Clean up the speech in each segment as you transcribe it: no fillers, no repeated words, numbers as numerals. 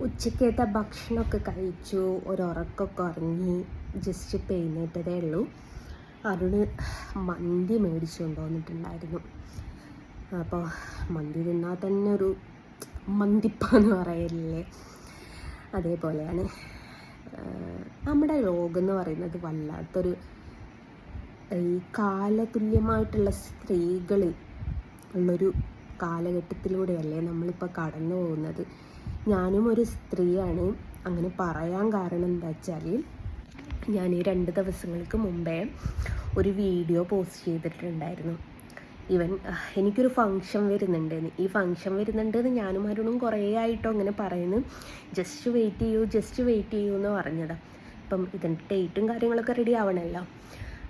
ഉച്ചക്കത്തെ ഭക്ഷണമൊക്കെ കഴിച്ചു, ഒരുറക്കമൊക്കെ ഉറങ്ങി, ജസ്റ്റ് ഇപ്പോൾ എഴുന്നേറ്റതേ ഉള്ളൂ. അരുണ് മന്തി മേടിച്ചു കൊണ്ടുവന്നിട്ടുണ്ടായിരുന്നു. അപ്പോൾ മന്തി തിന്നാൽ തന്നെ ഒരു മന്തിപ്പാന്ന് പറയലില്ലേ, അതേപോലെയാണ്. നമ്മുടെ ലോകം എന്ന് പറയുന്നത് വല്ലാത്തൊരു ഈ കാലതുല്യമായിട്ടുള്ള സ്ത്രീകൾ ഉള്ളൊരു കാലഘട്ടത്തിലൂടെയല്ലേ നമ്മളിപ്പോൾ കടന്നു പോകുന്നത്. ഞാനും ഒരു സ്ത്രീയാണ്. അങ്ങനെ പറയാൻ കാരണം എന്താ വെച്ചാൽ, ഞാൻ ഈ 2 ദിവസങ്ങൾക്ക് മുമ്പേ ഒരു വീഡിയോ പോസ്റ്റ് ചെയ്തിട്ടുണ്ടായിരുന്നു. എനിക്കൊരു ഫങ്ഷൻ വരുന്നുണ്ടെന്ന്. ഈ ഫങ്ഷൻ വരുന്നുണ്ടെന്ന് ഞാനും അരുണും കുറേ ആയിട്ടോ അങ്ങനെ പറയുന്നു. ജസ്റ്റ് വെയിറ്റ് ചെയ്യൂ എന്ന് പറഞ്ഞതാണ്. അപ്പം ഇതിൻ്റെ ഡേറ്റും കാര്യങ്ങളൊക്കെ റെഡി ആവണമല്ലോ.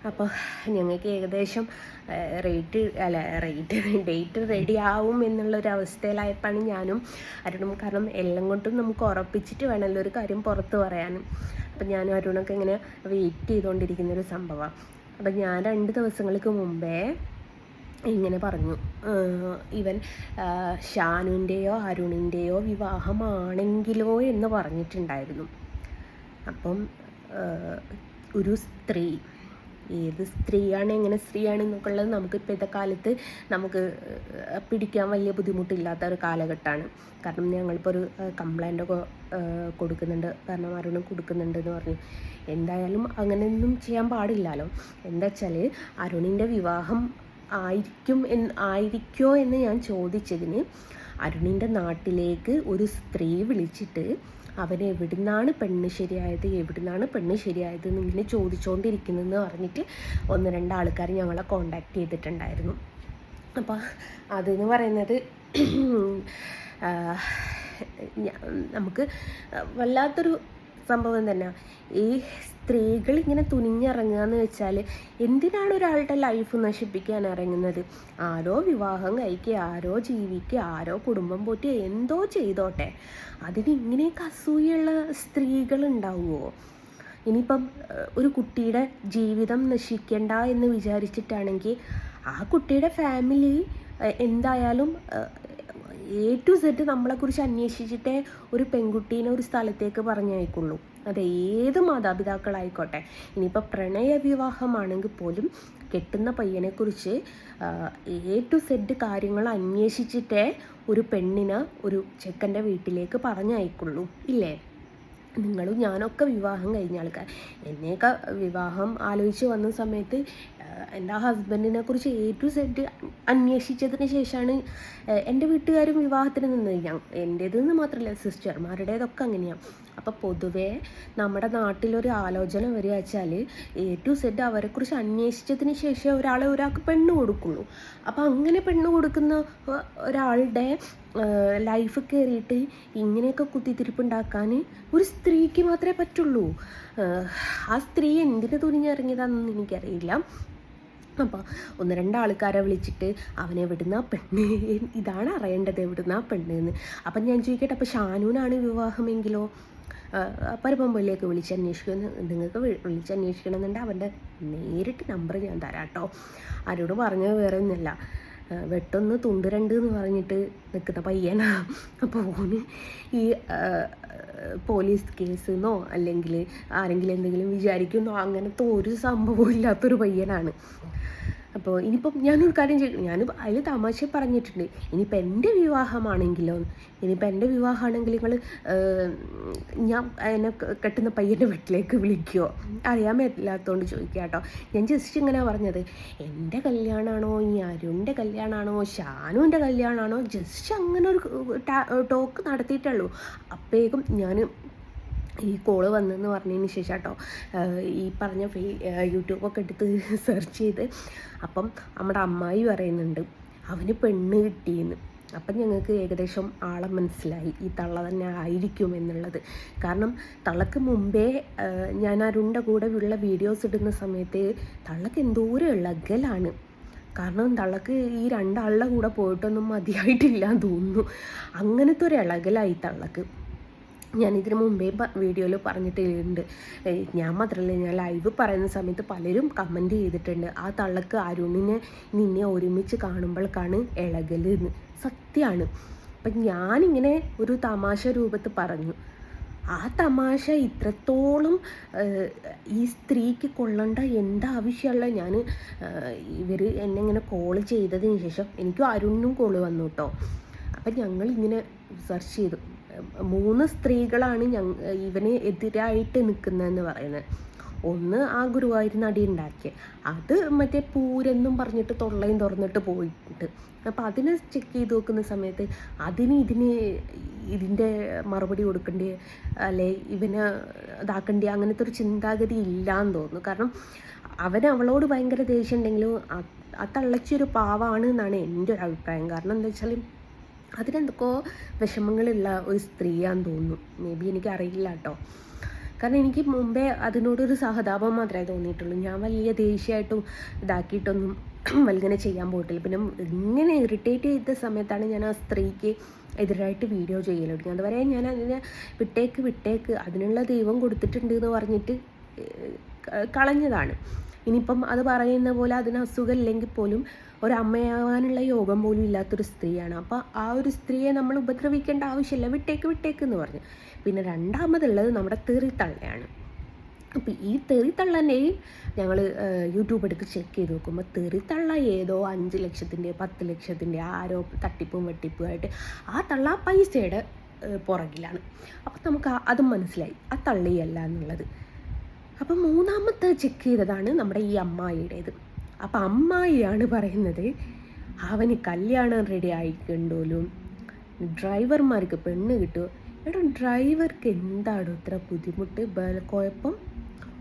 അപ്പോൾ ഞങ്ങൾക്ക് ഏകദേശം ഡേറ്റ് റെഡി ആവും എന്നുള്ളൊരവസ്ഥയിലായപ്പോഴാണ് ഞാനും അരുണും. കാരണം എല്ലാം കൊണ്ടും നമുക്ക് ഉറപ്പിച്ചിട്ട് വേണമല്ലോ ഒരു കാര്യം പുറത്ത് പറയാനും. അപ്പം ഞാനും അരുണൊക്കെ ഇങ്ങനെ വെയിറ്റ് ചെയ്തുകൊണ്ടിരിക്കുന്നൊരു സംഭവമാണ്. അപ്പം ഞാൻ 2 ദിവസങ്ങൾക്ക് മുമ്പേ ഇങ്ങനെ പറഞ്ഞു, ഇവൻ ഷാനുവിൻ്റെയോ അരുണിൻ്റെയോ വിവാഹമാണെങ്കിലോ എന്ന് പറഞ്ഞിട്ടുണ്ടായിരുന്നു. അപ്പം ഒരു സ്ത്രീ, ഏത് സ്ത്രീയാണ് എങ്ങനെ സ്ത്രീയാണ് എന്നൊക്കെ ഉള്ളത് നമുക്ക് ഇപ്പോഴത്തെ കാലത്ത് നമുക്ക് പിടിക്കാൻ വലിയ ബുദ്ധിമുട്ടില്ലാത്ത ഒരു കാലഘട്ടമാണ്. കാരണം ഞങ്ങളിപ്പോൾ ഒരു കംപ്ലൈൻ്റൊക്കെ കൊടുക്കുന്നുണ്ട്, കാരണം അരുണ് കൊടുക്കുന്നുണ്ടെന്ന് പറഞ്ഞു. എന്തായാലും അങ്ങനെയൊന്നും ചെയ്യാൻ പാടില്ലല്ലോ. എന്താ വെച്ചാൽ, അരുണിൻ്റെ വിവാഹം ആയിരിക്കുമോ എന്ന് ഞാൻ ചോദിച്ചതിന്, അരുണിൻ്റെ നാട്ടിലേക്ക് ഒരു സ്ത്രീ വിളിച്ചിട്ട് അവന് എവിടുന്നാണ് പെണ്ണ് ശരിയായത് എന്നിങ്ങനെ ചോദിച്ചുകൊണ്ടിരിക്കുന്നതെന്ന് പറഞ്ഞിട്ട് 1-2 ആൾക്കാർ ഞങ്ങളെ കോണ്ടാക്ട് ചെയ്തിട്ടുണ്ടായിരുന്നു. അപ്പോൾ അതെന്ന് പറയുന്നത് നമുക്ക് വല്ലാത്തൊരു സംഭവം തന്നെ. ഈ സ്ത്രീകൾ ഇങ്ങനെ തുനിഞ്ഞിറങ്ങുക എന്ന് വെച്ചാൽ, എന്തിനാണ് ഒരാളുടെ ലൈഫ് നശിപ്പിക്കാൻ ഇറങ്ങുന്നത്? ആരോ വിവാഹം കഴിക്കുക, ആരോ ജീവിക്കുക, ആരോ കുടുംബം പോറ്റി എന്തോ ചെയ്തോട്ടെ. അതിന് ഇങ്ങനെയൊക്കെ അസൂയുള്ള സ്ത്രീകൾ ഉണ്ടാവുമോ? ഇനിയിപ്പം ഒരു കുട്ടിയുടെ ജീവിതം നശിക്കണ്ട എന്ന് വിചാരിച്ചിട്ടാണെങ്കിൽ ആ കുട്ടിയുടെ ഫാമിലി എന്തായാലും A to Z നമ്മളെക്കുറിച്ച് അന്വേഷിച്ചിട്ടേ ഒരു പെൺകുട്ടീനെ ഒരു സ്ഥലത്തേക്ക് പറഞ്ഞയക്കുള്ളൂ. അത് ഏത് മാതാപിതാക്കളായിക്കോട്ടെ. ഇനിയിപ്പോൾ പ്രണയ വിവാഹമാണെങ്കിൽ പോലും കെട്ടുന്ന പയ്യനെക്കുറിച്ച് A to Z കാര്യങ്ങൾ അന്വേഷിച്ചിട്ടേ ഒരു പെണ്ണിനെ ഒരു ചെക്കൻ്റെ വീട്ടിലേക്ക് പറഞ്ഞയക്കുള്ളൂ, ഇല്ലേ? നിങ്ങളും ഞാനൊക്കെ വിവാഹം കഴിഞ്ഞ ആൾക്കാർ. എന്നെയൊക്കെ വിവാഹം ആലോചിച്ച് വന്ന സമയത്ത് എൻ്റെ ഹസ്ബൻഡിനെ കുറിച്ച് A to Z അന്വേഷിച്ചതിന് ശേഷമാണ് എൻ്റെ വീട്ടുകാരും വിവാഹത്തിന് നിന്നത്. എൻ്റേതെന്ന് മാത്രമല്ല, സിസ്റ്റർമാരുടേതൊക്കെ അങ്ങനെയാണ്. അപ്പോൾ പൊതുവേ നമ്മുടെ നാട്ടിലൊരു ആലോചന വരിക വെച്ചാൽ, A to Z അവരെക്കുറിച്ച് അന്വേഷിച്ചതിന് ശേഷം ഒരാൾക്ക് പെണ്ണ് കൊടുക്കുള്ളൂ. അപ്പോൾ അങ്ങനെ പെണ്ണ് കൊടുക്കുന്ന ഒരാളുടെ ലൈഫ് കയറിയിട്ട് ഇങ്ങനെയൊക്കെ കുത്തിത്തിരിപ്പുണ്ടാക്കാൻ ഒരു സ്ത്രീക്ക് മാത്രമേ പറ്റുള്ളൂ. ആ സ്ത്രീ എന്തിനു തുനിഞ്ഞിറങ്ങിയതാണെന്ന് എനിക്കറിയില്ല. അപ്പോൾ 1-2 ആൾക്കാരെ വിളിച്ചിട്ട് അവനെവിടുന്ന പെണ്ണ്, ഇതാണ് അറിയേണ്ടത്, എവിടുന്ന പെണ്ണെന്ന്. അപ്പം ഞാൻ ചോദിക്കട്ടെ, അപ്പോൾ ഷാനൂനാണ് വിവാഹമെങ്കിലോ? പരമ്പൊല്ലേക്ക് നിങ്ങൾക്ക് വിളിച്ചന്വേഷിക്കണമെന്നുണ്ടെങ്കിൽ അവൻ്റെ നേരിട്ട് നമ്പർ ഞാൻ തരാം കേട്ടോ. ആരോട് പറഞ്ഞത് വേറെ ഒന്നുമല്ല, വെട്ടൊന്ന് തുണ്ട് 2 എന്ന് പറഞ്ഞിട്ട് നിൽക്കുന്ന പയ്യനാ. അപ്പോൾ ഓന് ഈ പോലീസ് കേസെന്നോ അല്ലെങ്കിൽ ആരെങ്കിലും എന്തെങ്കിലും വിചാരിക്കുന്നോ അങ്ങനത്തെ ഒരു സംഭവവും ഇല്ലാത്തൊരു പയ്യനാണ്. അപ്പോൾ ഇനിയിപ്പം ഞാനൊരു കാര്യം ചെയ്യും, ഞാൻ അതിൽ തമാശ പറഞ്ഞിട്ടുണ്ട്, ഇനിയിപ്പോൾ എൻ്റെ വിവാഹമാണെങ്കിൽ നിങ്ങൾ ഞാൻ എന്നെ കെട്ടുന്ന പയ്യൻ്റെ വീട്ടിലേക്ക് വിളിക്കുമോ? അറിയാൻ പറ്റില്ലാത്തതുകൊണ്ട് ചോദിക്കുക കേട്ടോ. ഞാൻ ജസ്റ്റ് ഇങ്ങനെ പറഞ്ഞത്, എൻ്റെ കല്യാണമാണോ, ഈ അരുണിൻ്റെ കല്യാണമാണോ, ഷാനുവിൻ്റെ കല്യാണമാണോ, ജസ്റ്റ് അങ്ങനെ ഒരു ടോക്ക് നടത്തിയിട്ടുള്ളൂ. അപ്പോഴേക്കും ഞാൻ ഈ കോള് വന്നെന്ന് പറഞ്ഞതിന് ശേഷം കേട്ടോ ഈ പറഞ്ഞ യൂട്യൂബൊക്കെ എടുത്ത് സെർച്ച് ചെയ്ത്, അപ്പം നമ്മുടെ അമ്മായി പറയുന്നുണ്ട് അവന് പെണ്ണ് കിട്ടിയെന്ന്. അപ്പം ഞങ്ങൾക്ക് ഏകദേശം ആളെ മനസ്സിലായി, ഈ തള്ള തന്നെ ആയിരിക്കും എന്നുള്ളത്. കാരണം തള്ളക്ക് മുമ്പേ ഞാൻ അരുണിൻ്റെ കൂടെ ഉള്ള വീഡിയോസ് ഇടുന്ന സമയത്ത് തള്ളക്ക് എന്തോരം ഇളകലാണ്. കാരണം തള്ളക്ക് ഈ 2 ആളുടെ കൂടെ പോയിട്ടൊന്നും മതിയായിട്ടില്ല എന്ന് തോന്നുന്നു. അങ്ങനത്തെ ഒരു ഇളകലായി തള്ളക്ക്. ഞാനിതിന് മുമ്പേ വീഡിയോയിൽ പറഞ്ഞിട്ടുണ്ട്. ഞാൻ മാത്രമല്ല, ഞാൻ ലൈവ് പറയുന്ന സമയത്ത് പലരും കമൻറ്റ് ചെയ്തിട്ടുണ്ട്, ആ തള്ളക്ക് അരുണിനെ നിന്നെ ഒരുമിച്ച് കാണുമ്പോഴേക്കാണ് ഇളകൽ എന്ന്. സത്യമാണ്. അപ്പം ഞാനിങ്ങനെ ഒരു തമാശ രൂപത്തിൽ പറഞ്ഞു. ആ തമാശ ഇത്രത്തോളം ഈ സ്ത്രീക്ക് കൊള്ളേണ്ട എന്താവശ്യമുള്ള ഞാൻ ഇവർ എന്നെ ഇങ്ങനെ കോള് ചെയ്തതിന് ശേഷം എനിക്കും അരുണിനും കോള് വന്നു കേട്ടോ. അപ്പം ഞങ്ങളിങ്ങനെ സെർച്ച് ചെയ്തു. 3 സ്ത്രീകളാണ് ഇവന് എതിരായിട്ട് നിൽക്കുന്നതെന്ന് പറയുന്നത്. ഒന്ന് ആ ഗുരുവായൂർ നടി ഉണ്ടാക്കിയ അത് മറ്റേ പൂരെന്നും പറഞ്ഞിട്ട് തൊള്ളയും തുറന്നിട്ട് പോയിട്ടുണ്ട്. അപ്പോൾ അതിനെ ചെക്ക് ചെയ്ത് നോക്കുന്ന സമയത്ത് ഇതിൻ്റെ മറുപടി കൊടുക്കേണ്ടി അല്ലെ ഇവന് ഇതാക്കേണ്ടി അങ്ങനത്തെ ഒരു ചിന്താഗതി ഇല്ലയെന്ന് തോന്നുന്നു. കാരണം അവളോട് ഭയങ്കര ദേഷ്യം ഉണ്ടെങ്കിലും ആ തള്ളച്ചൊരു പാവാണ് എന്നാണ് എൻ്റെ ഒരു അഭിപ്രായം. കാരണം എന്താ വെച്ചാൽ അതിനെന്തൊക്കെയോ വിഷമങ്ങളുള്ള ഒരു സ്ത്രീയാന്ന് തോന്നുന്നു. മേ ബി എനിക്കറിയില്ല കേട്ടോ. കാരണം എനിക്ക് മുമ്പേ അതിനോടൊരു സഹതാപം മാത്രമേ തോന്നിയിട്ടുള്ളൂ. ഞാൻ വലിയ ദേഷ്യമായിട്ടും ഇതാക്കിയിട്ടൊന്നും വലുങ്ങനെ ചെയ്യാൻ പോയിട്ടില്ല. പിന്നെ ഇങ്ങനെ ഇറിറ്റേറ്റ് ചെയ്ത സമയത്താണ് ഞാൻ ആ സ്ത്രീക്ക് എതിരായിട്ട് വീഡിയോ ചെയ്യൽ തുടങ്ങി. അതുവരെ ഞാൻ അതിനെ വിട്ടേക്ക് അതിനുള്ള ദൈവം കൊടുത്തിട്ടുണ്ട് എന്ന് പറഞ്ഞിട്ട് കളഞ്ഞതാണ്. ഇനിയിപ്പം അത് പറയുന്ന പോലെ അതിന് അസുഖമില്ലെങ്കിൽ പോലും ഒരമ്മയാവാനുള്ള യോഗം പോലും ഇല്ലാത്തൊരു സ്ത്രീയാണ്. അപ്പോൾ ആ ഒരു സ്ത്രീയെ നമ്മൾ ഉപദ്രവിക്കേണ്ട ആവശ്യമില്ല, വിട്ടേക്ക് എന്ന് പറഞ്ഞു. പിന്നെ രണ്ടാമതുള്ളത് നമ്മുടെ തെറിത്തള്ളയാണ്. അപ്പോൾ ഈ തെറിത്തള്ളനെയും ഞങ്ങൾ യൂട്യൂബ് എടുത്ത് ചെക്ക് ചെയ്ത് നോക്കുമ്പോൾ തെറിത്തള്ള ഏതോ 5 ലക്ഷത്തിൻ്റെ 10 ലക്ഷത്തിൻ്റെ ആരോ തട്ടിപ്പും വെട്ടിപ്പുമായിട്ട് ആ തള്ള പൈസയുടെ പുറകിലാണ്. അപ്പം നമുക്ക് അതും മനസ്സിലായി ആ തള്ളിയല്ല എന്നുള്ളത്. അപ്പം മൂന്നാമത്തെ ചെക്ക് ചെയ്തതാണ് നമ്മുടെ ഈ അമ്മായിയുടേത്. അപ്പം അമ്മായിയാണ് പറയുന്നത് അവന് കല്യാണം റെഡി ആയിക്കണ്ടോലും ഡ്രൈവർമാർക്ക് പെണ്ണ് കിട്ടുമോ. എടാ ഡ്രൈവർക്ക് എന്താണോ ഇത്ര ബുദ്ധിമുട്ട് കുഴപ്പം?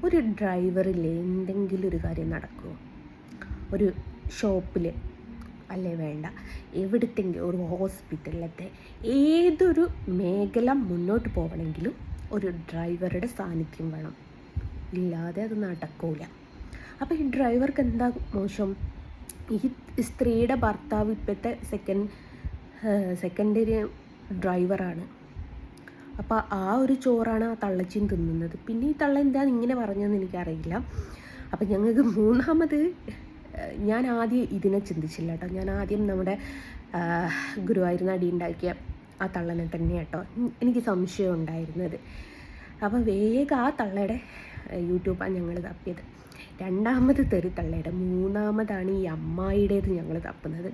ഒരു ഡ്രൈവറില്ലേ എന്തെങ്കിലും ഒരു കാര്യം നടക്കുമോ? ഒരു ഷോപ്പിൽ അല്ലേ വേണ്ട എവിടത്തെങ്കിലും ഒരു ഹോസ്പിറ്റലിലത്തെ ഏതൊരു മേഖല മുന്നോട്ട് പോകണമെങ്കിലും ഒരു ഡ്രൈവറുടെ സാന്നിധ്യം വേണം. ഇല്ലാതെ അത് നടക്കൂല. അപ്പോൾ ഈ ഡ്രൈവർക്ക് എന്താ മോശം? ഈ സ്ത്രീയുടെ ഭർത്താവ് ഇപ്പോഴത്തെ സെക്കൻഡറി ഡ്രൈവറാണ്. അപ്പോൾ ആ ഒരു ചോറാണ് ആ തള്ളച്ചിയും തിന്നുന്നത്. പിന്നെ ഈ തള്ള എന്താണ് ഇങ്ങനെ പറഞ്ഞതെന്ന് എനിക്കറിയില്ല. അപ്പം ഞങ്ങൾക്ക് മൂന്നാമത് ഞാൻ ആദ്യം ഇതിനെ ചിന്തിച്ചില്ല കേട്ടോ. ഞാൻ ആദ്യം നമ്മുടെ ഗുരുവായൂർ നടി ഉണ്ടാക്കിയ ആ തള്ളനെ തന്നെ കേട്ടോ എനിക്ക് സംശയം ഉണ്ടായിരുന്നത്. അപ്പോൾ വേഗം ആ തള്ളയുടെ യൂട്യൂബാണ് ഞങ്ങൾ തപ്പിയത്. രണ്ടാമത് തെറിത്തള്ളയുടെ, മൂന്നാമതാണ് ഈ അമ്മായിയുടേത് ഞങ്ങൾ തപ്പുന്നത്.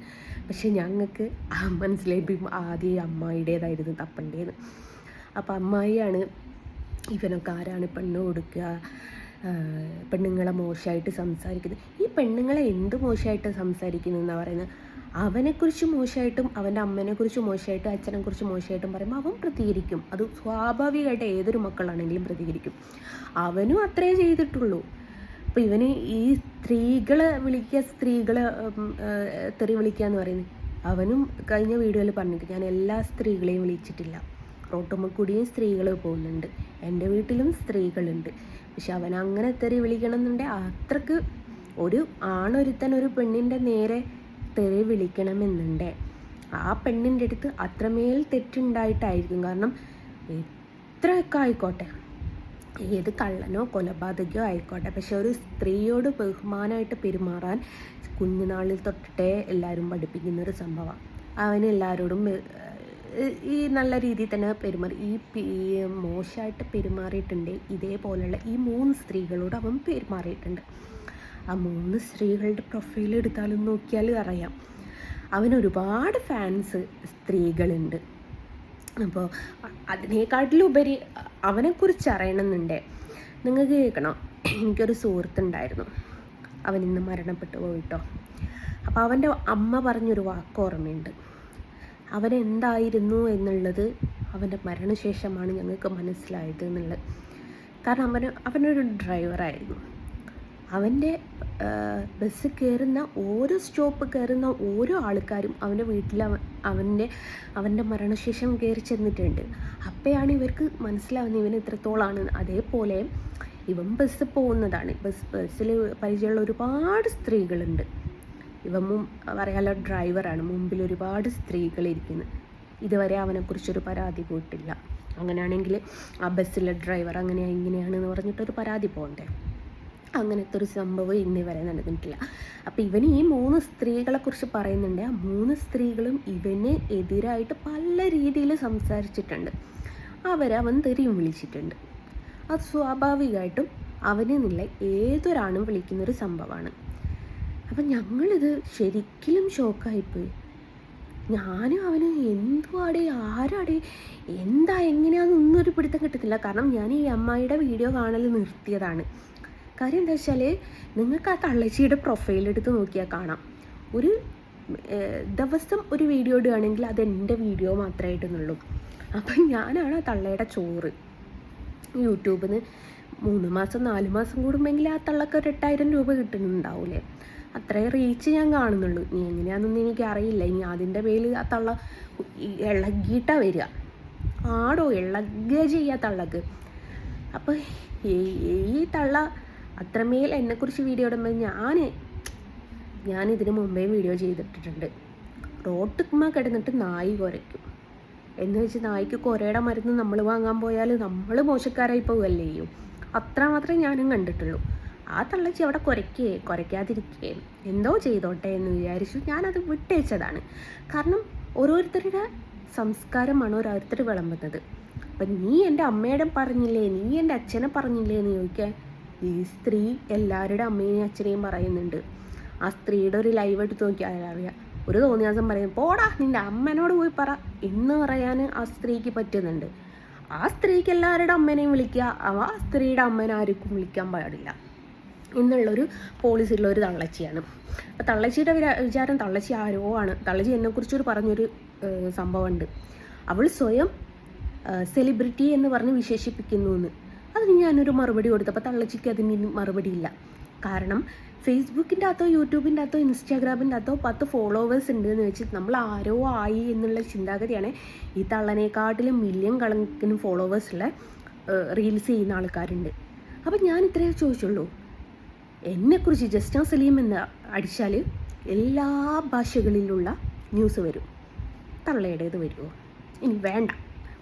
പക്ഷെ ഞങ്ങൾക്ക് മനസ്സിലായി ആദ്യം ഈ അമ്മായിയുടേതായിരുന്നു തപ്പേണ്ടത്. അപ്പം അമ്മായിയാണ് ഇവനൊക്കെ ആരാണ് പെണ്ണ് കൊടുക്കുക, പെണ്ണുങ്ങളെ മോശമായിട്ട് സംസാരിക്കുന്നത്. ഈ പെണ്ണുങ്ങളെ എന്ത് മോശമായിട്ട് സംസാരിക്കുന്നു എന്നാണ് പറയുന്നത്. അവനെക്കുറിച്ച് മോശമായിട്ടും അവൻ്റെ അമ്മേനെക്കുറിച്ച് മോശമായിട്ടും അച്ഛനെക്കുറിച്ച് മോശമായിട്ടും പറയുമ്പോൾ അവൻ പ്രതികരിക്കും. അത് സ്വാഭാവികമായിട്ട് ഏതൊരു മക്കളാണെങ്കിലും പ്രതികരിക്കും. അവനും അത്രേ ചെയ്തിട്ടുള്ളൂ. അപ്പോൾ ഇവന് ഈ സ്ത്രീകളെ തെറി വിളിക്കുക എന്ന് പറയുന്നത്, അവനും കഴിഞ്ഞ വീഡിയോയിൽ പറഞ്ഞിട്ട് ഞാൻ എല്ലാ സ്ത്രീകളെയും വിളിച്ചിട്ടില്ല. റോട്ടുമ്മക്കൂടിയും സ്ത്രീകൾ പോകുന്നുണ്ട്, എൻ്റെ വീട്ടിലും സ്ത്രീകളുണ്ട്. പക്ഷെ അവൻ അങ്ങനെ തെറി വിളിക്കണം എന്നുണ്ടെങ്കിൽ അത്രക്ക് ഒരു ആണൊരുത്തൻ ഒരു പെണ്ണിൻ്റെ നേരെ തെറി വിളിക്കണമെന്നുണ്ട് ആ പെണ്ണിൻ്റെ അടുത്ത് അത്രമേൽ തെറ്റുണ്ടായിട്ടായിരിക്കും. കാരണം എത്രയൊക്കെ ആയിക്കോട്ടെ, ഏത് കള്ളനോ കൊലപാതകയോ ആയിക്കോട്ടെ, പക്ഷെ ഒരു സ്ത്രീയോട് ബഹുമാനമായിട്ട് പെരുമാറാൻ കുഞ്ഞുനാളിൽ തൊട്ടിട്ടേ എല്ലാവരും പഠിപ്പിക്കുന്നൊരു സംഭവമാണ്. അവന് എല്ലാവരോടും ഈ നല്ല രീതിയിൽ തന്നെ പെരുമാറി. ഈ മോശമായിട്ട് പെരുമാറിയിട്ടുണ്ട് ഇതേപോലെയുള്ള ഈ 3 സ്ത്രീകളോട് അവൻ പെരുമാറിയിട്ടുണ്ട്. ആ 3 സ്ത്രീകളുടെ പ്രൊഫൈൽ എടുത്താലും നോക്കിയാൽ അറിയാം അവനൊരുപാട് ഫാൻസ് സ്ത്രീകളുണ്ട്. അപ്പോൾ അതിനേക്കാട്ടിലുപരി അവനെക്കുറിച്ച് അറിയണമെന്നുണ്ടേ നിങ്ങൾക്ക് കേൾക്കണം. എനിക്കൊരു സുഹൃത്തുണ്ടായിരുന്നു, അവൻ ഇന്ന് മരണപ്പെട്ടു പോയിട്ടോ. അപ്പോൾ അവൻ്റെ അമ്മ പറഞ്ഞൊരു വാക്ക് ഓർമ്മയുണ്ട്. അവനെന്തായിരുന്നു എന്നുള്ളത് അവൻ്റെ മരണശേഷമാണ് ഞങ്ങൾക്ക് മനസ്സിലായത് എന്നുള്ളത്. കാരണം അവനൊരു ഡ്രൈവറായിരുന്നു. അവൻ്റെ ബസ് കയറുന്ന ഓരോ സ്റ്റോപ്പ് കയറുന്ന ഓരോ ആൾക്കാരും അവൻ്റെ വീട്ടിൽ അവൻ്റെ മരണശേഷം കയറി ചെന്നിട്ടുണ്ട്. അപ്പോഴാണ് ഇവർക്ക് മനസ്സിലാവുന്നത് ഇവൻ ഇത്രത്തോളാണ്. അതേപോലെ ഇവൻ ബസ് പോകുന്നതാണ്, ബസ്സിൽ പരിചയമുള്ള ഒരുപാട് സ്ത്രീകളുണ്ട്. ഇവൻ പറയാനുള്ള ഡ്രൈവറാണ്, മുമ്പിൽ ഒരുപാട് സ്ത്രീകളിരിക്കുന്നു. ഇതുവരെ അവനെക്കുറിച്ചൊരു പരാതി പോയിട്ടില്ല. അങ്ങനെയാണെങ്കിൽ ആ ബസ്സിലെ ഡ്രൈവർ അങ്ങനെയാണ് ഇങ്ങനെയാണെന്ന് പറഞ്ഞിട്ടൊരു പരാതി പോകണ്ടേ. അങ്ങനത്തെ ഒരു സംഭവം ഇന്നേ വരെ നടന്നിട്ടില്ല. അപ്പം ഇവന് ഈ 3 സ്ത്രീകളെക്കുറിച്ച് പറയുന്നുണ്ട്. ആ 3 സ്ത്രീകളും ഇവന് എതിരായിട്ട് പല രീതിയിൽ സംസാരിച്ചിട്ടുണ്ട്. അവൻ തെറിയും വിളിച്ചിട്ടുണ്ട്. അത് സ്വാഭാവികമായിട്ടും അവനെന്നില്ല ഏതൊരാണും വിളിക്കുന്നൊരു സംഭവമാണ്. അപ്പം ഞങ്ങളിത് ശരിക്കും ഷോക്കായിപ്പോയി. ഞാനും അവന് എന്തുവാടേ ആരാടേ എന്താ എങ്ങനെയാണെന്നൊന്നും ഒരു പിടുത്തം കിട്ടത്തില്ല. കാരണം ഞാൻ ഈ അമ്മായിയുടെ വീഡിയോ കാണൽ നിർത്തിയതാണ്. കാര്യം എന്താ വെച്ചാൽ നിങ്ങൾക്ക് ആ തള്ളച്ചിയുടെ പ്രൊഫൈൽ എടുത്ത് നോക്കിയാൽ കാണാം. ഒരു ദിവസം ഒരു വീഡിയോ ഇടുകയാണെങ്കിൽ അത് എൻ്റെ വീഡിയോ മാത്രമായിട്ടെന്നുള്ളൂ. അപ്പം ഞാനാണ് ആ തള്ളയുടെ ചോറ്. യൂട്യൂബിൽ നിന്ന് 3 മാസം 4 മാസം കൂടുമ്പോഴെങ്കിൽ ആ തള്ളക്ക് ഒരു 8000 രൂപ കിട്ടുന്നുണ്ടാവില്ലേ. അത്രയും റീച്ച് ഞാൻ കാണുന്നുള്ളൂ. ഇനി എങ്ങനെയാണെന്നൊന്നും എനിക്കറിയില്ല. ഇനി അതിൻ്റെ പേരിൽ ആ തള്ള ഇളകിയിട്ടാണ് വരിക. ആടോ ഇളകുക ചെയ്യുക തള്ളക്ക്. അപ്പോൾ ഈ തള്ള അത്രമേൽ എന്നെക്കുറിച്ച് വീഡിയോ ഇടുമ്പോൾ ഞാനിതിന് മുമ്പേ വീഡിയോ ചെയ്തിട്ടിട്ടുണ്ട്. റോട്ടുമ്മ കിടന്നിട്ട് നായി കുരയ്ക്കും എന്ന് വെച്ച് നായ്ക്ക് കുരയുടെ മരുന്ന് നമ്മൾ വാങ്ങാൻ പോയാൽ നമ്മൾ മോശക്കാരായി പോവുകയല്ലേ ചെയ്യും. അത്രമാത്രമേ ഞാനും കണ്ടിട്ടുള്ളൂ. ആ തള്ളച്ചി അവിടെ കുരയ്ക്കാതിരിക്കുകയും എന്തോ ചെയ്തോട്ടെ എന്ന് വിചാരിച്ചു ഞാനത് വിട്ടയച്ചതാണ്. കാരണം ഓരോരുത്തരുടെ സംസ്കാരമാണ് ഓരോരുത്തർ വിളമ്പുന്നത്. അപ്പം നീ എൻ്റെ അമ്മയുടെ പറഞ്ഞില്ലേ, നീ എൻ്റെ അച്ഛനെ പറഞ്ഞില്ലേ എന്ന് ചോദിക്കാൻ ഈ സ്ത്രീ എല്ലാവരുടെ അമ്മയും അച്ഛനെയും പറയുന്നുണ്ട്. ആ സ്ത്രീയുടെ ഒരു ലൈവ് എടുത്ത് നോക്കിയാൽ അറിയാം. ഒരു തോന്നിയാസം പറയും പോടാ നിൻ്റെ അമ്മനോട് പോയി പറ എന്ന് പറയാൻ ആ സ്ത്രീക്ക് പറ്റുന്നുണ്ട്. ആ സ്ത്രീക്ക് എല്ലാവരുടെ അമ്മേനെയും വിളിക്കുക, ആ സ്ത്രീയുടെ അമ്മേനെ ആർക്കും വിളിക്കാൻ പാടില്ല എന്നുള്ളൊരു പോളിസിയുള്ള ഒരു തള്ളച്ചിയാണ്. അപ്പോൾ തള്ളച്ചിയുടെ വിചാരം തള്ളച്ചി ആരോ ആണ്. തള്ളച്ചി എന്നെക്കുറിച്ചൊരു പറഞ്ഞൊരു സംഭവമുണ്ട്. അവൾ സ്വയം സെലിബ്രിറ്റി എന്ന് പറഞ്ഞ് വിശേഷിപ്പിക്കുന്നു എന്ന്. അതിന് ഞാനൊരു മറുപടി കൊടുത്തപ്പോൾ തള്ളച്ചിക്ക് അതിന് മറുപടി ഇല്ല. കാരണം ഫേസ്ബുക്കിൻ്റെ അകത്തോ യൂട്യൂബിൻ്റെ അകത്തോ ഇൻസ്റ്റാഗ്രാമിൻ്റെ അകത്തോ 10 ഫോളോവേഴ്സ് ഉണ്ട് എന്ന് വെച്ചിട്ട് നമ്മൾ ആരോ ആയി എന്നുള്ള ചിന്താഗതിയാണ്. ഈ തള്ളനേക്കാട്ടിലും മില്യൺ കണക്കിന് ഫോളോവേഴ്സുള്ള റീൽസ് ചെയ്യുന്ന ആൾക്കാരുണ്ട്. അപ്പം ഞാൻ ഇത്രയേ ചോദിച്ചുള്ളൂ. എന്നെക്കുറിച്ച് ജസ്ന സലീം എന്ന് അടിച്ചാൽ എല്ലാ ഭാഷകളിലുള്ള ന്യൂസ് വരും. തള്ളയുടേത് വരുമോ? ഇനി വേണ്ട,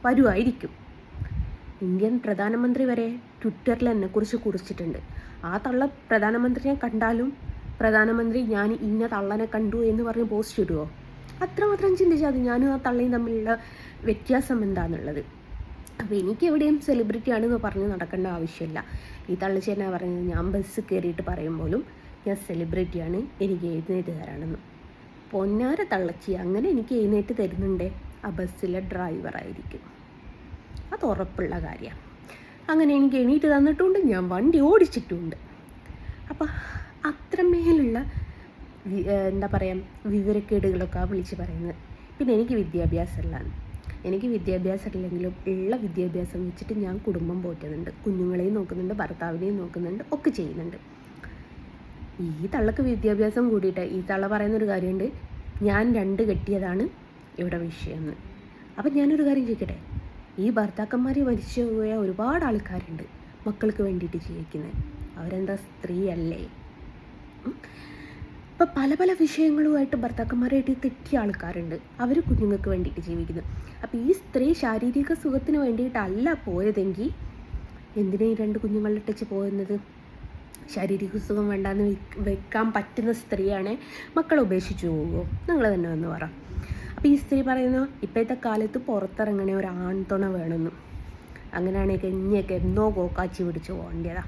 വരുമായിരിക്കും. ഇന്ത്യൻ പ്രധാനമന്ത്രി വരെ ട്വിറ്ററിൽ എന്നെക്കുറിച്ച് കുറിച്ചിട്ടുണ്ട്. ആ തള്ള പ്രധാനമന്ത്രിയെ കണ്ടാലും പ്രധാനമന്ത്രി ഞാൻ ഇന്ന തള്ളനെ കണ്ടു എന്ന് പറഞ്ഞ് പോസ്റ്റ് ഇടുമോ? അത്രമാത്രം ചിന്തിച്ചാൽ അത് ഞാനും ആ തള്ളയും തമ്മിലുള്ള വ്യത്യാസം എന്താണെന്നുള്ളത്. അപ്പോൾ എനിക്ക് എവിടെയും സെലിബ്രിറ്റി ആണെന്ന് പറഞ്ഞ് നടക്കേണ്ട ആവശ്യമില്ല. ഈ തള്ളച്ചി എന്നാ പറയുന്നത്, ഞാൻ ബസ് കയറിയിട്ട് പറയുമ്പോഴും ഞാൻ സെലിബ്രിറ്റിയാണ്, എനിക്ക് എഴുന്നേറ്റ് തരാണെന്ന്. പൊന്നാര തള്ളച്ചി, അങ്ങനെ എനിക്ക് എഴുന്നേറ്റ് തരുന്നുണ്ടേ ആ ബസ്സിലെ ഡ്രൈവറായിരിക്കും. അത് ഉറപ്പുള്ള കാര്യമാണ്. അങ്ങനെ എനിക്ക് എണീറ്റ് തന്നിട്ടുണ്ട്, ഞാൻ വണ്ടി ഓടിച്ചിട്ടുമുണ്ട്. അപ്പം അത്രമേലുള്ള എന്താ പറയുക വിവരക്കേടുകളൊക്കെ വിളിച്ച് പറയുന്നത്. പിന്നെ എനിക്ക് വിദ്യാഭ്യാസമില്ലാണ്. എനിക്ക് വിദ്യാഭ്യാസം ഇല്ലെങ്കിലും ഉള്ള വിദ്യാഭ്യാസം വെച്ചിട്ട് ഞാൻ കുടുംബം പോറ്റുന്നുണ്ട്, കുഞ്ഞുങ്ങളെയും നോക്കുന്നുണ്ട്, ഭർത്താവിനെയും നോക്കുന്നുണ്ട്, ഒക്കെ ചെയ്യുന്നുണ്ട്. ഈ തള്ളക്ക് വിദ്യാഭ്യാസം കൂടിയിട്ട് ഈ തള്ള പറയുന്നൊരു കാര്യമുണ്ട്, ഞാൻ 2 കെട്ടിയതാണ് ഇവിടെ വിഷയമെന്ന്. അപ്പം ഞാനൊരു കാര്യം ചോദിക്കട്ടെ, ഈ ഭർത്താക്കന്മാർ മരിച്ചു പോയ ഒരുപാട് ആൾക്കാരുണ്ട് മക്കൾക്ക് വേണ്ടിയിട്ട് ജീവിക്കുന്നത്. അവരെന്താ സ്ത്രീയല്ലേ? ഇപ്പം പല വിഷയങ്ങളുമായിട്ട് ഭർത്താക്കന്മാരായിട്ട് തെറ്റിയ ആൾക്കാരുണ്ട്. അവർ കുഞ്ഞുങ്ങൾക്ക് വേണ്ടിയിട്ട് ജീവിക്കുന്നു. അപ്പോൾ ഈ സ്ത്രീ ശാരീരിക സുഖത്തിന് വേണ്ടിയിട്ടല്ല പോയതെങ്കിൽ എന്തിനാ ഈ 2 കുഞ്ഞുങ്ങളിട്ടിച്ച് പോകുന്നത്? ശാരീരിക സുഖം വേണ്ടാന്ന് വെക്കാൻ പറ്റുന്ന സ്ത്രീയാണെ മക്കളെ ഉപേക്ഷിച്ച് പോകുമോ? നിങ്ങൾ തന്നെ വന്ന് പറ. അപ്പോൾ ഈ സ്ത്രീ പറയുന്നു ഇപ്പോഴത്തെ കാലത്ത് പുറത്തിറങ്ങണേ ഒരു ആൺതുണ വേണമെന്ന്. അങ്ങനെയാണെങ്കിൽ എന്നെയൊക്കെ എന്നോ കോക്കാച്ചി പിടിച്ച് പോകേണ്ടതാണ്.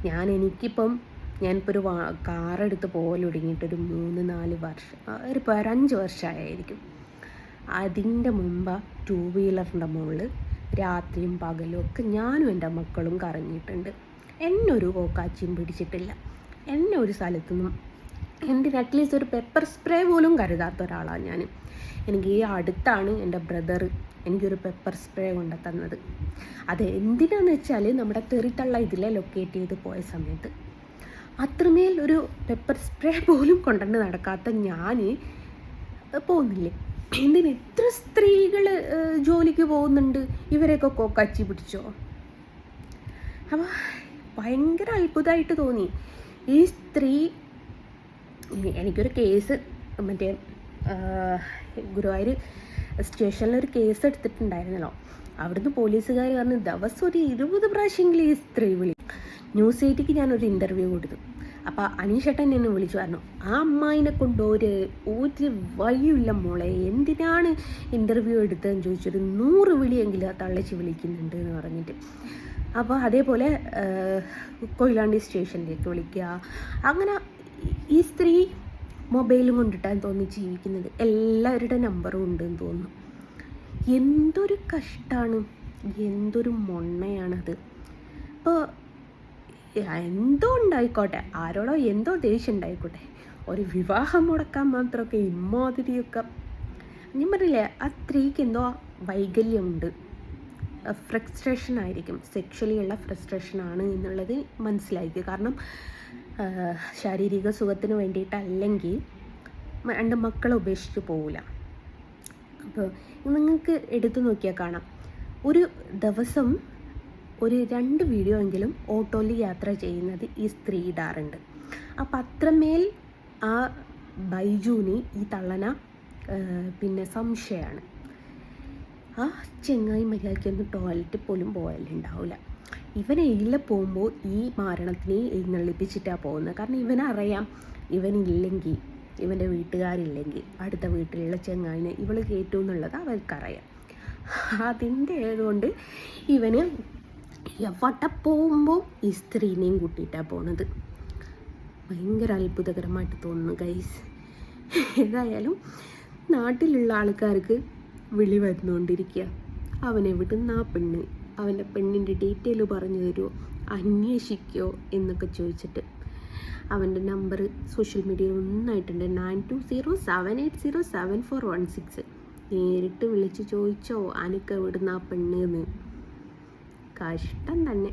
ഞാനിപ്പോൾ ഒരു കാറെടുത്ത് പോകലൊടുങ്ങിയിട്ടൊരു 3-4 വർഷം, ഒരു 5 വർഷമായിരിക്കും. അതിൻ്റെ മുമ്പ് 2 വീലറിൻ്റെ മുകളിൽ രാത്രിയും പകലും ഒക്കെ ഞാനും എൻ്റെ മക്കളും കറങ്ങിയിട്ടുണ്ട്. എന്നൊരു കോക്കാച്ചിയും പിടിച്ചിട്ടില്ല. എന്നെ ഒരു സ്ഥലത്തുനിന്നും എന്തിന് അറ്റ്ലീസ്റ്റ് ഒരു പെപ്പർ സ്പ്രേ പോലും കരുതാത്ത ഒരാളാണ് ഞാൻ. എനിക്ക് ഈ അടുത്താണ് എൻ്റെ ബ്രദർ എനിക്കൊരു പെപ്പർ സ്പ്രേ കൊണ്ട് തന്നത്. അത് എന്തിനാന്ന് വെച്ചാൽ നമ്മുടെ തെറിത്തള്ള ഇതിലെ ലൊക്കേറ്റ് ചെയ്ത് പോയ സമയത്ത് അത്രമേൽ ഒരു പെപ്പർ സ്പ്രേ പോലും കൊണ്ടുവന്ന് നടക്കാത്ത ഞാൻ പോകുന്നില്ലേ? എന്തിന് എത്ര സ്ത്രീകൾ ജോലിക്ക് പോകുന്നുണ്ട്, ഇവരെയൊക്കെ കോക്കാച്ചി പിടിച്ചോ? അപ്പോൾ ഭയങ്കര അത്ഭുതമായിട്ട് തോന്നി. ഈ സ്ത്രീ, എനിക്കൊരു കേസ് മറ്റേ ഗുരുവായൂർ സ്റ്റേഷനിലൊരു കേസ് എടുത്തിട്ടുണ്ടായിരുന്നല്ലോ. അവിടുന്ന് പോലീസുകാർ പറഞ്ഞ് ദിവസം ഒരു 20 പ്രാവശ്യമെങ്കിലും ഈ സ്ത്രീ വിളി. ന്യൂസ് 8ക്ക് ഞാനൊരു ഇൻ്റർവ്യൂ കൊടുത്തു. അപ്പോൾ അനീഷേട്ടൻ എന്നെ വിളിച്ചു പറഞ്ഞു, ആ അമ്മായിനെ കൊണ്ട് ഒരു വഴിയില്ല മോളെ, എന്തിനാണ് ഇൻ്റർവ്യൂ എടുത്തതെന്ന് ചോദിച്ചൊരു 100 വിളിയെങ്കിലും ആ തള്ളച്ചി വിളിക്കുന്നുണ്ട് എന്ന് പറഞ്ഞിട്ട്. അപ്പോൾ അതേപോലെ കൊയിലാണ്ടി സ്റ്റേഷനിലേക്ക് വിളിക്കുക. അങ്ങനെ ഈ സ്ത്രീ മൊബൈലും കൊണ്ടിട്ടാണ് തോന്നി ജീവിക്കുന്നത്. എല്ലാവരുടെ നമ്പറും ഉണ്ടെന്ന് തോന്നുന്നു. എന്തൊരു കഷ്ടമാണ്, എന്തൊരു മൊണ്ണയാണത്. ഇപ്പോൾ എന്തോ ഉണ്ടായിക്കോട്ടെ, ആരോടോ എന്തോ ദേഷ്യം ഉണ്ടായിക്കോട്ടെ, ഒരു വിവാഹം മുടക്കാൻ മാത്രമൊക്കെ ഇമ്മാതിരിയൊക്കെ. ഞാൻ പറഞ്ഞില്ലേ, ആ സ്ത്രീക്ക് എന്തോ വൈകല്യമുണ്ട്, ഫ്രസ്ട്രേഷൻ ആയിരിക്കും, സെക്ഷലി ഉള്ള ഫ്രസ്ട്രേഷനാണ് എന്നുള്ളത് മനസ്സിലാക്കി. കാരണം ശാരീരിക സുഖത്തിന് വേണ്ടിയിട്ടല്ലെങ്കിൽ 2 മക്കളെ ഉപേക്ഷിച്ച് പോവില്ല. അപ്പോൾ നിങ്ങൾക്ക് എടുത്തു നോക്കിയാൽ കാണാം, ഒരു ദിവസം ഒരു 2 വീഡിയോ എങ്കിലും ഓട്ടോയിൽ യാത്ര ചെയ്യുന്നത് ഈ സ്ത്രീ ഇടാറുണ്ട്. അപ്പം അത്രമേൽ ആ ബൈജുവിന് ഈ തള്ളന പിന്നെ സംശയമാണ്. ആ ചെങ്ങായി മര്യാദയ്ക്കൊന്നും ടോയ്ലറ്റിൽ പോലും പോയാലുണ്ടാവില്ല. ഇവനെ ഇല്ല പോകുമ്പോൾ ഈ മരണത്തിനെ എഴുന്നള്ളിപ്പിച്ചിട്ടാണ് പോകുന്നത്. കാരണം ഇവനറിയാം, ഇവനില്ലെങ്കിൽ, ഇവൻ്റെ വീട്ടുകാരില്ലെങ്കിൽ അടുത്ത വീട്ടിലുള്ള ചെങ്ങായിനെ ഇവൾ കയറ്റും എന്നുള്ളത് അവർക്കറിയാം. അതിൻ്റെ ആയതുകൊണ്ട് ഇവന് എവിടെ പോകുമ്പോൾ ഈ സ്ത്രീനെയും കൂട്ടിയിട്ടാണ് പോകുന്നത്. ഭയങ്കര അത്ഭുതകരമായിട്ട് തോന്നുന്നു ഗൈസ്. ഏതായാലും നാട്ടിലുള്ള ആൾക്കാർക്ക് വിളി വരുന്നുകൊണ്ടിരിക്കുക, അവനെവിടുന്ന് ആ പെണ്ണ്, അവൻ്റെ പെണ്ണിൻ്റെ ഡീറ്റെയിൽ പറഞ്ഞു തരുമോ, അന്വേഷിക്കുമോ എന്നൊക്കെ ചോദിച്ചിട്ട്. അവൻ്റെ നമ്പർ സോഷ്യൽ മീഡിയയിൽ ഒന്നായിട്ടുണ്ട്, 9207807416. നേരിട്ട് വിളിച്ച് ചോദിച്ചോ അനക്ക് എവിടുന്ന് ആ പെണ്ണ് എന്ന്. കഷ്ടം തന്നെ.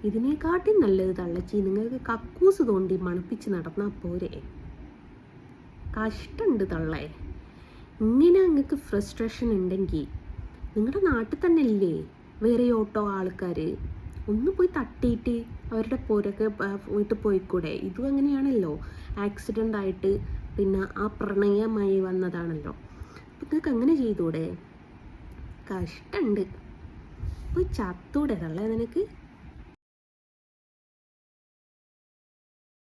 ഇതിനെക്കാട്ടും നല്ലത് തള്ളച്ചി നിങ്ങൾക്ക് കക്കൂസ് തോണ്ടി മണപ്പിച്ച് നടന്നാൽ പോരെ. കഷ്ടമുണ്ട് തള്ളേ. ഇങ്ങനെ നിങ്ങൾക്ക് ഫ്രസ്ട്രേഷൻ ഉണ്ടെങ്കിൽ നിങ്ങളുടെ നാട്ടിൽ തന്നെ ഇല്ലേ വേറെ ഓട്ടോ ആൾക്കാർ, ഒന്ന് പോയി തട്ടിയിട്ട് അവരുടെ പോരൊക്കെ വീട്ടിൽ പോയിക്കൂടെ. ഇതും അങ്ങനെയാണല്ലോ, ആക്സിഡൻ്റ് ആയിട്ട് പിന്നെ ആ പ്രണയമായി വന്നതാണല്ലോ. അപ്പം നിങ്ങൾക്ക് അങ്ങനെ ചെയ്തൂടെ? കഷ്ടമുണ്ട്. പോയി ചത്തൂടെ തള്ളേ നിനക്ക്.